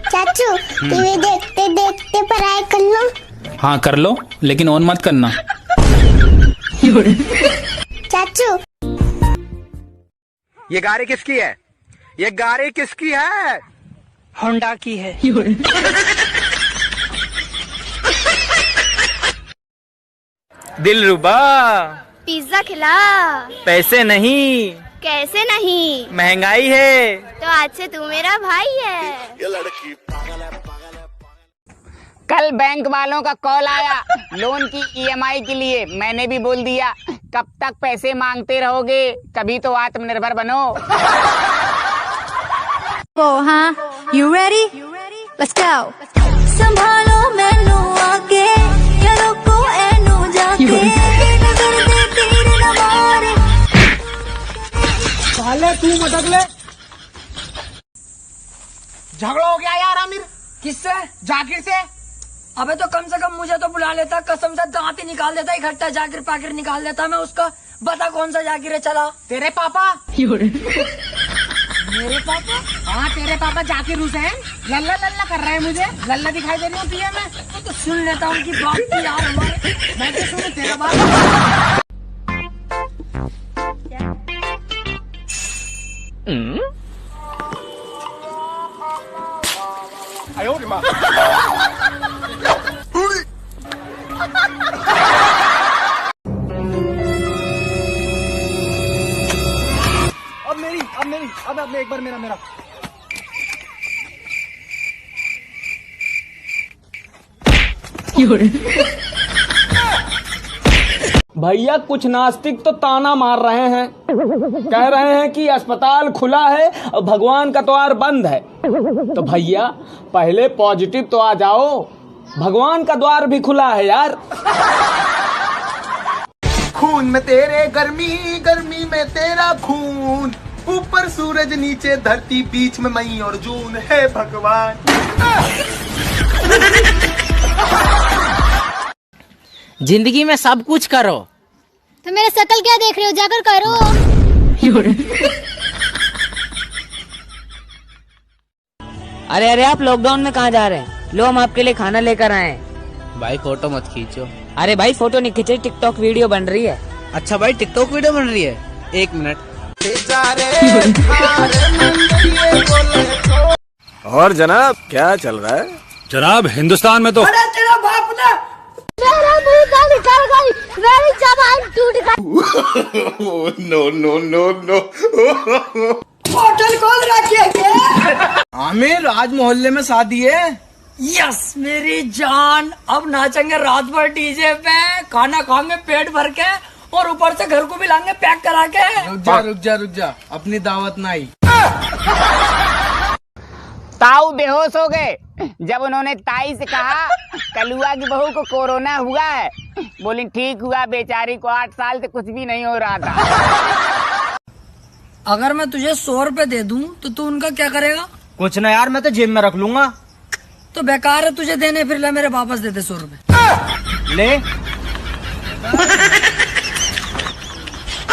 चाचू टीवी देखते देखते पढ़ाई कर लो। हाँ कर लो, लेकिन ऑन मत करना। चाचू ये गाड़ी किसकी है? ये गाड़ी किसकी है? होंडा की है। दिलरुबा पिज्जा खिला। पैसे नहीं। कैसे नहीं? महंगाई है। तो आज से तू मेरा भाई है। कल बैंक वालों का कॉल आया लोन की ईएमआई के लिए। मैंने भी बोल दिया कब तक पैसे मांगते रहोगे, कभी तो आत्मनिर्भर बनो। हाँ, you ready? Let's go. संभालो मैनू आके या रोको एनू जाके, नजर दे तीर न मारे। साले तू मटक ले। झगड़ा हो गया यार आमिर। किससे? जाकिर से। अबे तो कम से कम मुझे तो बुला लेता, कसम से दांत ही निकाल देता, इकट्ठा जाकिर पाकिर निकाल देता मैं उसका। बता कौन सा जाकिर है? चला तेरे पापा। मेरे पापा? हाँ तेरे पापा जाकिर हुसैन। लल्ला लल्ला कर रहा है मुझे, लल्ला दिखाई दे रही होती है मैं तो सुन लेता हूँ उनकी बात की यार हमारे। मैं तो सुनू तेरा बात। अब एक बार मेरा भैया कुछ नास्तिक तो ताना मार रहे हैं, कह रहे हैं कि अस्पताल खुला है और भगवान का द्वार बंद है। तो भैया पहले पॉजिटिव तो आ जाओ, भगवान का द्वार भी खुला है यार। खून में तेरे गर्मी, गर्मी में तेरा खून, ऊपर सूरज नीचे धरती, बीच में मई और जून है भगवान। जिंदगी में सब कुछ करो। तो मेरे शकल क्या देख रहे हो? जाकर करो। अरे अरे आप लॉकडाउन में कहाँ जा रहे हैं? लो हम आपके लिए खाना लेकर आए हैं। भाई फोटो मत खींचो। अरे भाई फोटो नहीं खींचे, टिकटॉक वीडियो बन रही है। अच्छा भाई टिकटॉक वीडियो बन रही है, एक मिनट। और जनाब क्या चल रहा है? जनाब हिंदुस्तान में तो अरे तेरा बाप ने मेरा मुंह का निकल गई, मेरी जबान टूट गई। No no no no. Hotel खोल रखिए। आमिर आज मोहल्ले में शादी है। यस मेरी जान, अब नाचेंगे रात भर डीजे पे, खाना खाएंगे पेट भर के और ऊपर से घर को भी लाएंगे पैक करा के। रुक जा अपनी दावत ना आई। ताऊ बेहोश हो गए जब उन्होंने ताई से कहा कलुआ की बहू को कोरोना हुआ है। बोली ठीक हुआ, बेचारी को 8 साल से कुछ भी नहीं हो रहा था। अगर मैं तुझे 100 रुपए दे दूं तो तू उनका क्या करेगा? कुछ ना यार, मैं तो जेब में रख लूंगा। तो बेकार है तुझे देने, फिर ले मेरे वापस दे दे 100 रुपए। ले।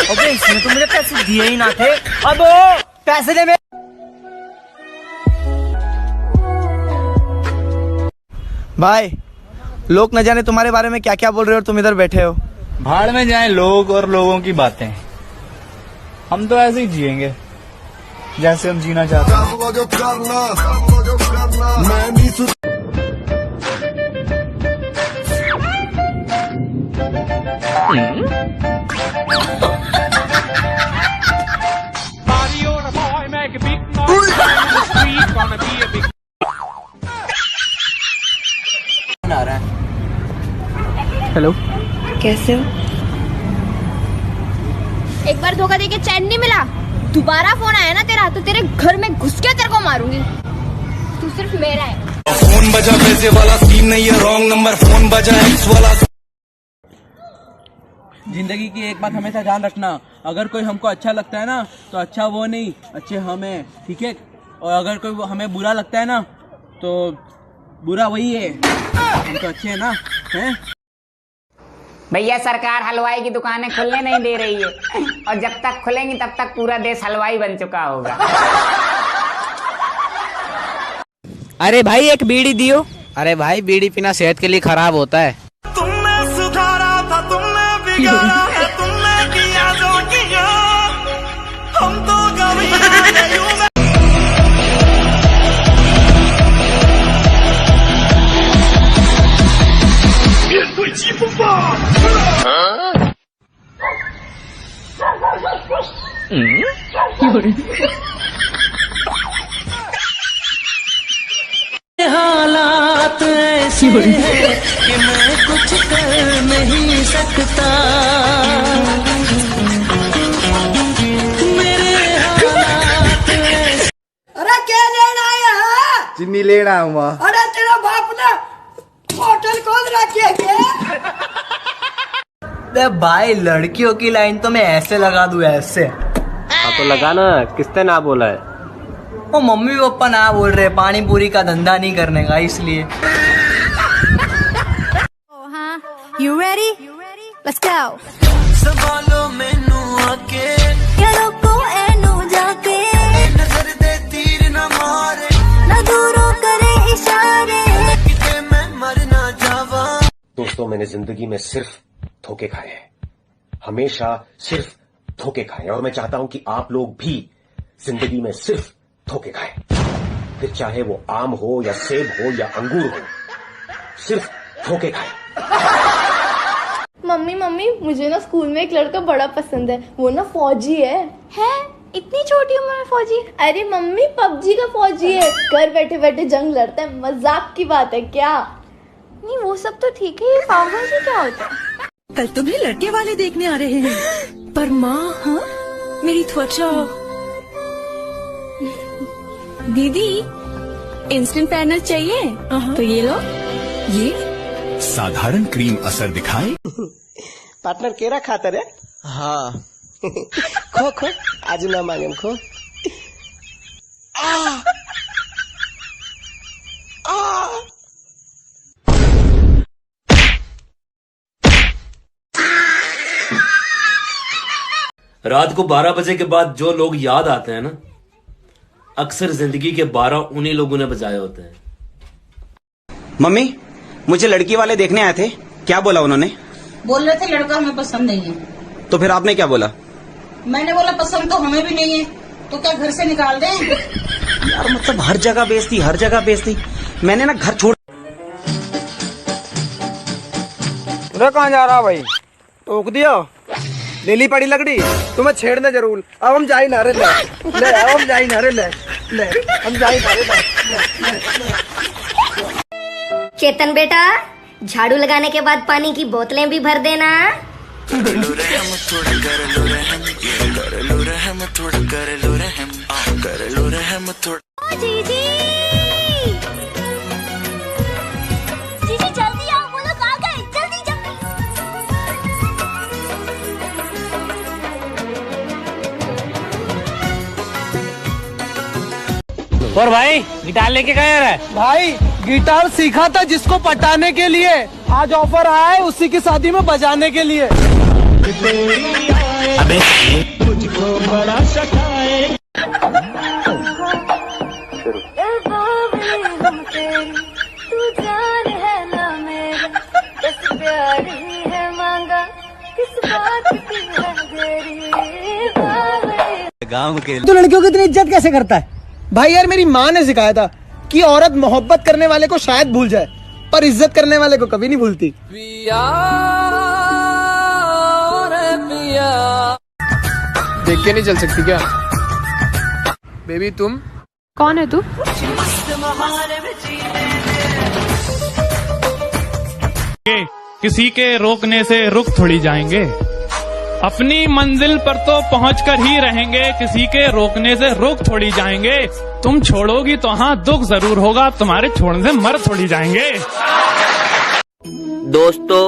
अबे इसने तो मेरे पैसे दिए ही ना थे। अब पैसे दे। भाई लोग न जाने तुम्हारे बारे में क्या क्या बोल रहे हो और तुम इधर बैठे हो। भाड़ में जाएं लोग और लोगों की बातें। हम तो ऐसे ही जिएंगे जैसे हम जीना चाहते हैं। हेलो कैसे हो? एक बार धोखा देके चैन नहीं मिला, दोबारा फोन आया ना तेरा तो तेरे घर में घुस के तेरे को मारूंगी। तू सिर्फ मेरा है। फोन बजा पैसे वाला सीन नहीं है, रॉन्ग नंबर फोन बजा एक्स वाला। जिंदगी की एक बात हमेशा ध्यान रखना, अगर कोई हमको अच्छा लगता है ना तो अच्छा वो नहीं, अच्छे हमें, ठीक है? और अगर कोई हमें बुरा लगता है ना तो बुरा वही है, हम तो अच्छे है ना, हैं? भैया सरकार हलवाई की दुकानें खुलने नहीं दे रही है और जब तक खुलेंगी तब तक पूरा देश हलवाई बन चुका होगा। अरे भाई एक बीड़ी दियो। अरे भाई बीड़ी पीना सेहत के लिए खराब होता है। तुमने सुधारा था, तुमने बिगाड़ा है, तुमने किया जो किया, हम तो हालात ऐसे हैं कि मैं कुछ कर नहीं सकता। मेरे हालात ऐसे। अरे क्या लेना आया है? चीनी लेना हुआ। अरे तेरा बाप ने होटल खोल रखी है क्या? भाई लड़कियों की लाइन तो मैं ऐसे लगा दूं, ऐसे। हाँ तो लगाना, किसने ना बोला है? वो मम्मी पापा ना बोल रहे पानी पूरी का धंधा नहीं करने का, इसलिए। You ready? Let's go. संभालो मैनू आके, यारों को एनू जाके, नजर दे तीर न मारे, न दूरों करे इशारे, किते मैं मर ना जावा। दोस्तों मैंने जिंदगी में सिर्फ धोखे खाए हैं, हमेशा सिर्फ धोखे खाए, और मैं चाहता हूं कि आप लोग भी जिंदगी में सिर्फ धोखे खाएं, फिर चाहे वो आम हो या सेब हो या अंगूर हो, सिर्फ धोखे खाएं। मम्मी मम्मी मुझे ना स्कूल में एक लड़का बड़ा पसंद है, वो ना फौजी है। इतनी छोटी उम्र में फौजी? अरे मम्मी पबजी का फौजी है, घर बैठे बैठे जंग लड़ता है, मजाक की बात है क्या? नहीं वो सब तो ठीक है, ये फौजी क्या होता है? कल तुम्हें लड़के वाले देखने आ रहे हैं, पर माँ हाँ मेरी त्वचा। दीदी इंस्टेंट पैनल चाहिए तो ये लो, ये साधारण क्रीम असर दिखाए। पार्टनर केरा खातर है? हाँ। खो खो आज ना मांगे खो। रात को 12 बजे के बाद जो लोग याद आते हैं ना, अक्सर जिंदगी के 12 उन्हीं लोगों ने बजाए होते हैं। मम्मी मुझे लड़की वाले देखने आए थे, क्या बोला उन्होंने? बोल रहे थे लड़का हमें पसंद नहीं है। तो फिर आपने क्या बोला? मैंने बोला पसंद तो हमें भी नहीं है, तो क्या घर से निकाल दें? यार मतलब हर जगह बेइज्जती, हर जगह बेइज्जती। मैंने ना घर छोड़। कहाँ जा रहा भाई? टोक दिया, ले ली पड़ी लकड़ी, तुम्हें छेड़ने जरूर। अब हम जाई ना रे, ले अब हम जाई ना रे, ले हम जाई ना रे। चेतन बेटा झाड़ू लगाने के बाद पानी की बोतलें भी भर देना। जीजी जीजी जल्दी आओ, वो लोग आ गए, जल्दी जल्दी। और भाई गिटार लेके गया है? भाई गिटार सीखा था जिसको पटाने के लिए, आज ऑफर आया है उसी की शादी में बजाने के लिए। अबे तुझको बड़ा सताए। तू जान है ना मेरी, बस प्यार ही है मांगा, किस बात की है देरी। गाँव के तू लड़कियों की इतनी इज्जत कैसे करता है? भाई यार मेरी माँ ने सिखाया था कि औरत मोहब्बत करने वाले को शायद भूल जाए, पर इज्जत करने वाले को कभी नहीं भूलती। देख के नहीं चल सकती क्या? बेबी तुम कौन है तू? किसी के रोकने से रुक थोड़ी जाएंगे, अपनी मंजिल पर तो पहुंचकर ही रहेंगे, किसी के रोकने से रुक थोड़ी जाएंगे। तुम छोड़ोगी तो हाँ दुख जरूर होगा, तुम्हारे छोड़ने से मर थोड़ी जाएंगे। दोस्तों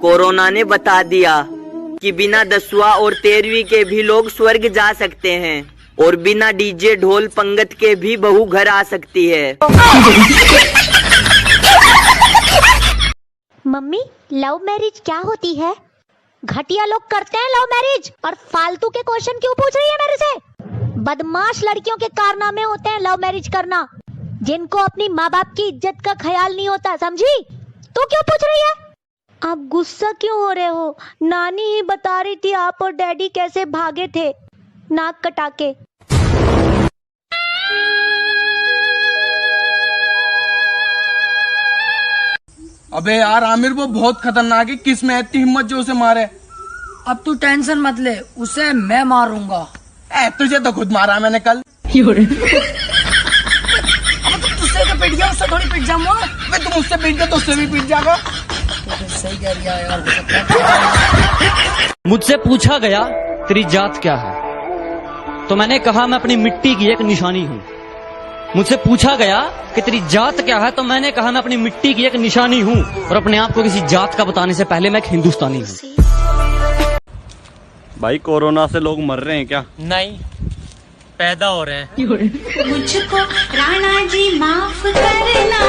कोरोना ने बता दिया कि बिना 10वां और 13वीं के भी लोग स्वर्ग जा सकते हैं, और बिना डीजे ढोल पंगत के भी बहू घर आ सकती है। मम्मी लव मैरिज क्या होती है? घटिया लोग करते हैं लव मैरिज, और फालतू के क्वेश्चन क्यों पूछ रही है मेरे से? बदमाश लड़कियों के कारनामे होते हैं लव मैरिज करना। जिनको अपनी माँ बाप की इज्जत का ख्याल नहीं होता, समझी? तो क्यों पूछ रही है? आप गुस्सा क्यों हो रहे हो? नानी ही बता रही थी आप और डैडी कैसे भागे थे नाक कटा के। अबे यार आमिर, वो बहुत खतरनाक है। किस में इतनी हिम्मत जो उसे मारे? अब तू टेंशन मत ले, उसे मैं मारूंगा। तुझे तो खुद मारा मैंने कल। अब तो तुझसे तो पिट गया, उससे थोड़ी पिट जाऊंगा। तुम मुझसे पिट गया तो उससे भी पिट जाएगा। तो सही कह रही है यार। मुझसे पूछा गया तेरी जात क्या है, तो मैंने कहा मैं अपनी मिट्टी की एक निशानी हूँ। मुझसे पूछा गया कि तेरी जात क्या है, तो मैंने कहा मैं अपनी मिट्टी की एक निशानी हूँ। और अपने आप को किसी जात का बताने से पहले मैं एक हिंदुस्तानी हूँ। भाई कोरोना से लोग मर रहे हैं क्या? नहीं, पैदा हो रहे हैं। मुझको राणा जी माफ करना,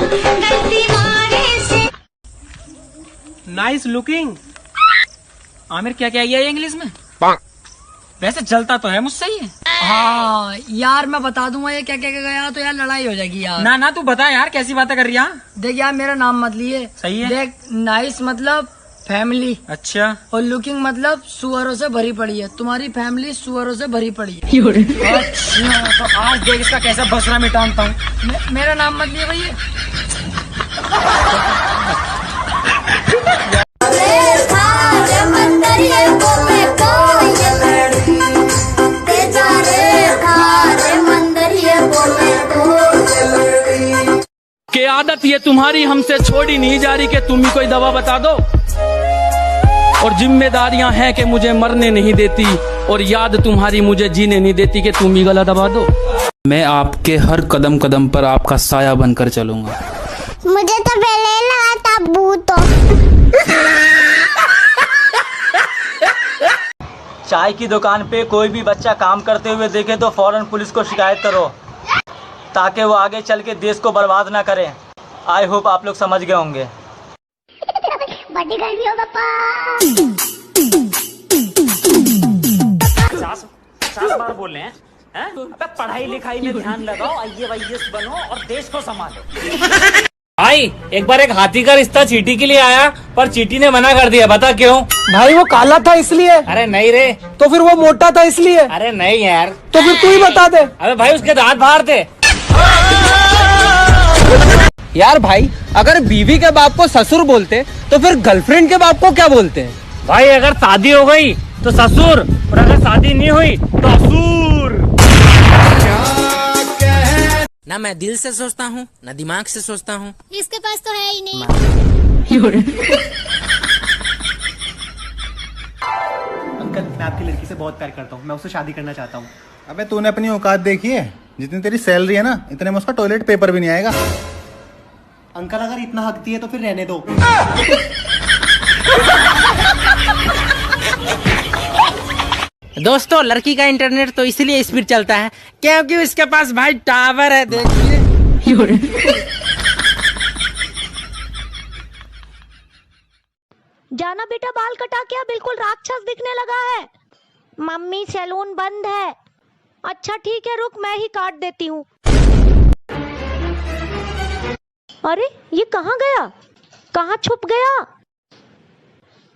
गलती मारे से। Nice looking. आमिर क्या क्या ये इंग्लिश में? वैसे चलता तो है मुझसे ही। हाँ यार, मैं बता दूंगा ये क्या क्या गया तो यार लड़ाई हो जाएगी यार। ना ना तू बता यार, कैसी बातें कर रही है? देख यार, मेरा नाम मत लिए। सही है। देख, नाइस मतलब फैमिली। अच्छा। और लुकिंग मतलब सुअरों से भरी पड़ी है। तुम्हारी फैमिली सुअरों से भरी पड़ी है। अच्छा, तो आज देख इसका कैसा बसरा मिटाता हूँ। मेरा नाम मत लिए भैया। के आदत ये तुम्हारी हमसे छोड़ी नहीं जा रही कि तुम ही कोई दवा बता दो। और जिम्मेदारियां हैं कि मुझे मरने नहीं देती, और याद तुम्हारी मुझे जीने नहीं देती कि तुम ही गला दबा दो। मैं आपके हर कदम कदम पर आपका साया बनकर चलूंगा। मुझे तो पहले ही लगा था भूत। चाय की दुकान पे कोई भी बच्चा काम करते हुए देखे तो फौरन पुलिस को शिकायत करो, ताकि वो आगे चल के देश को बर्बाद ना करें। आई होप आप लोग समझ गए होंगे। बड़ी गर्मी हो पापा। 50 बार बोल रहे हैं? अबे पढ़ाई लिखाई में ध्यान लगाओ, IAS बनो और देश को संभालो। भाई एक बार एक हाथी का रिश्ता चींटी के लिए आया, पर चींटी ने मना कर दिया। बता क्यों? भाई वो काला था इसलिए। अरे नहीं रे। तो फिर वो मोटा था इसलिए। अरे नहीं यार। तो फिर तू ही बता दे। अबे भाई उसके दांत बाहर थे। यार भाई, अगर बीवी के बाप को ससुर बोलते तो फिर गर्लफ्रेंड के बाप को क्या बोलते हैं? भाई अगर शादी हो गई तो ससुर, और अगर शादी नहीं हुई तो असुर। ना मैं दिल से सोचता हूँ, ना दिमाग से सोचता हूँ। इसके पास तो है ही नहीं। अंकल, मैं आपकी लड़की से बहुत प्यार करता हूँ, मैं उससे शादी करना चाहता हूँ। अबे तूने अपनी औकात देखी है? जितनी तेरी सैलरी है ना, इतने में उसका टॉयलेट पेपर भी नहीं आएगा। अंकल अगर इतना हकती है तो फिर रहने दो। दोस्तों, लड़की का इंटरनेट तो इसलिए स्पीड चलता है क्योंकि उसके पास भाई टावर है। देखिए। जाना बेटा, बाल कटा के बिल्कुल राक्षस दिखने लगा है। मम्मी सैलून बंद है। अच्छा ठीक है, रुक मैं ही काट देती हूँ। अरे ये कहाँ गया? कहाँ छुप गया?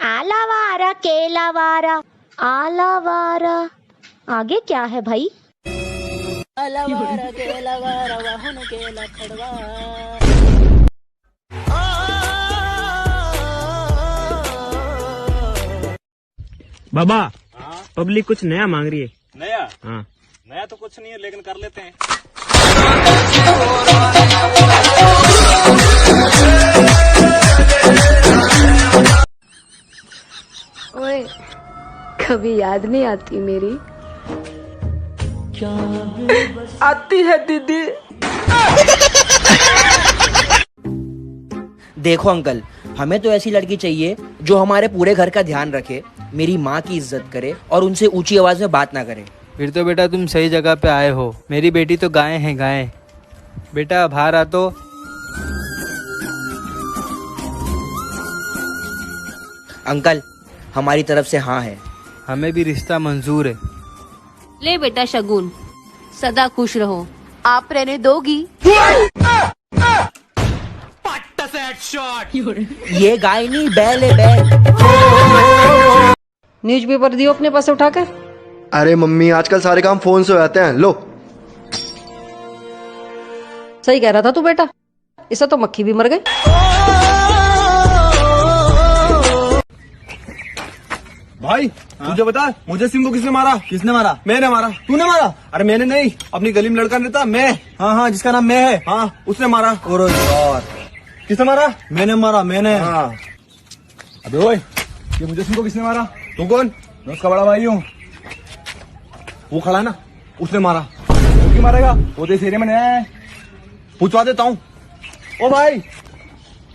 आलावारा केलावारा, आलावारा। आगे क्या है भाई? आलावारा केलावारा, वाहन केला खड़वा। बाबा, पब्लिक कुछ नया मांग रही है। नया? हाँ। नया तो कुछ नहीं है, लेकिन कर लेते हैं। ओए, कभी याद नहीं आती मेरी? आती है दीदी। देखो अंकल, हमें तो ऐसी लड़की चाहिए जो हमारे पूरे घर का ध्यान रखे, मेरी माँ की इज्जत करे और उनसे ऊंची आवाज में बात ना करे। फिर तो बेटा तुम सही जगह पे आए हो। मेरी बेटी तो गाय है गाय। बेटा बाहर आ तो। अंकल, हमारी तरफ से हाँ है। हमें भी रिश्ता मंजूर है। ले बेटा शगुन, सदा खुश रहो। आप रहने दोगी? ये गाय नहीं बैल है बैल। न्यूज़पेपर दियो अपने पास उठा के। अरे मम्मी आजकल सारे काम फोन से हो जाते हैं, लो। सही कह रहा था तू बेटा, इससे तो मक्खी भी मर गई। भाई तुझे बता मुझे सिंह को किसने मारा? किसने मारा? मैंने मारा। तूने मारा? अरे मैंने नहीं, अपनी गली में लड़का रहता मैं। हाँ जिसका नाम मैं है, हाँ उसने मारा। और यार किसने मारा? मैंने मारा, मैंने। हाँ अबे ओए, ये मुझे सिंह को किसने मारा? तू कौन? मैं उसका बड़ा भाई हूँ। वो खड़ा है ना, उसने मारा। वो क्यों मारेगा? वो तो इस एरिया में नया है, पूछवा देता हूँ। ओ भाई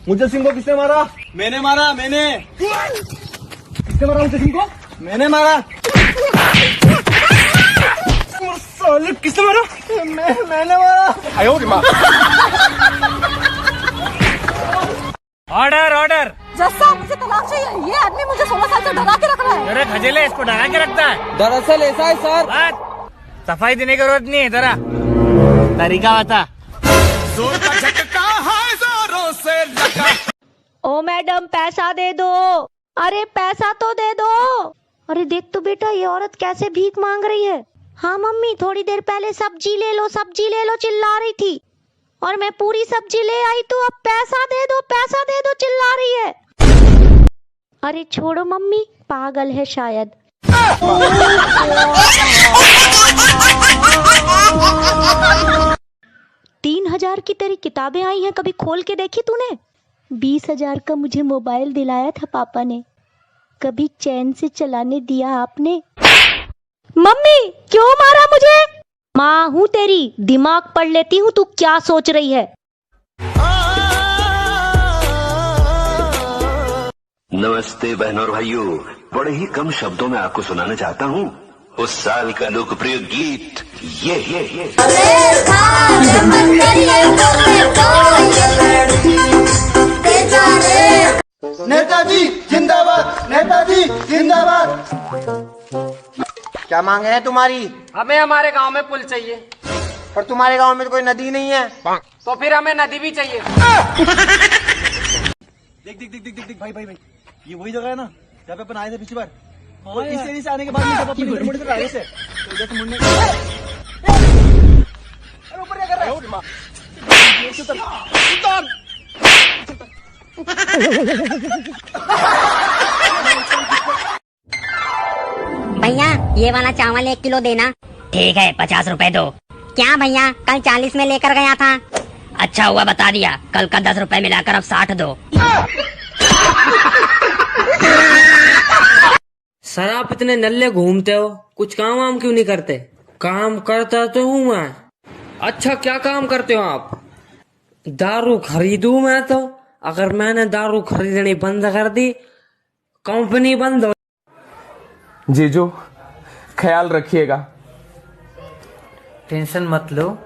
मुझे सिंह को किसने मारा? मैंने मारा, मैंने। किसने मारा मुझे सिंह को? मैंने मारा। साले किसने मारा? मैंने मारा। आयो रे माँ। Order order. जस्सा मुझे तलाक चाहिए। ये आदमी मुझे 16 साल से डरा के रख रहा है। अरे खजेले, इसको डरा के रखता है। दरअसल ऐसा है सर, सफाई देने की जरूरत नहीं है, जरा तरीका बता। ओ मैडम पैसा दे दो। अरे पैसा तो दे दो। अरे देख तो बेटा ये औरत कैसे भीख मांग रही है। हाँ मम्मी थोड़ी देर पहले सब्जी ले लो चिल्ला रही थी, और मैं पूरी सब्जी ले आई तो अब पैसा दे दो चिल्ला रही है। अरे छोड़ो मम्मी, पागल है शायद। 3,000 की तेरी किताबें आई हैं, कभी खोल के देखी तूने? 20,000 का मुझे मोबाइल दिलाया था पापा ने, कभी चैन से चलाने दिया आपने? मम्मी क्यों मारा मुझे? माँ हूँ तेरी, दिमाग पढ़ लेती हूँ तू क्या सोच रही है। नमस्ते बहनों और भाइयों, बड़े ही कम शब्दों में आपको सुनाना चाहता हूँ उस साल का लोकप्रिय गीत ये। नेताजी जिंदाबाद, नेताजी जिंदाबाद। क्या मांग है तुम्हारी? हमें हमारे गांव में पुल चाहिए। पर तुम्हारे गांव में तो कोई नदी नहीं है। तो फिर हमें नदी भी चाहिए। देख भाई ये वही जगह है ना जहाँ पे अपन आए थे पिछली बार। और इस एरिया से आने के बाद में जब अपन इधर मुड़े थे राइट से, तो इधर से मुड़ने अरे ऊपर क्या कर रहा है? भैया ये वाला चावल 1 किलो देना। ठीक है 50 रुपए दो। क्या भैया कल 40 में लेकर गया था? अच्छा हुआ बता दिया, कल का 10 रुपए मिलाकर अब 60 दो। सर आप इतने नल्ले घूमते हो, कुछ काम वाम क्यों नहीं करते? काम करता तो हूँ मैं। अच्छा क्या काम करते हो आप? दारू खरीदूं मैं तो? अगर मैंने दारू खरीदनी बंद कर दी कंपनी बंद हो। जीजू ख्याल रखिएगा। टेंशन मत लो,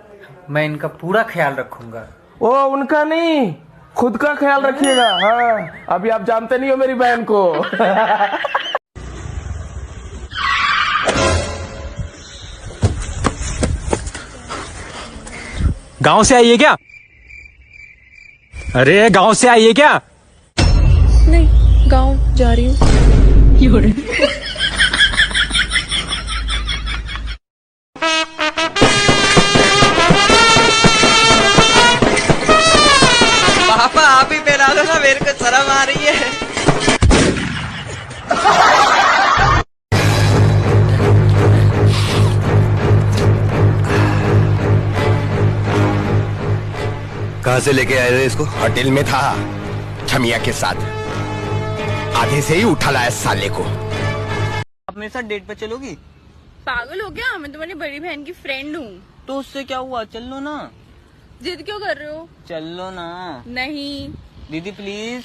मैं इनका पूरा ख्याल रखूंगा। ओ उनका नहीं, खुद का ख्याल रखिएगा। हाँ अभी आप जानते नहीं हो मेरी बहन को। गांव से आई है क्या? अरे गांव से आई है क्या? नहीं गांव जा रही हूँ। पापा आप ही पहना दो ना, मेरे को शर्म आ रही है। कहां से लेके आए थे इसको? होटल में था छमिया के साथ, आधे से ही उठा लाया साले को। आप मेरे साथ डेट पे चलोगी? पागल हो गया? मैं तुम्हारी बड़ी बहन की फ्रेंड हूँ। तो उससे क्या हुआ, चल लो ना। जिद क्यों कर रहे हो? चल लो ना। नहीं दीदी प्लीज।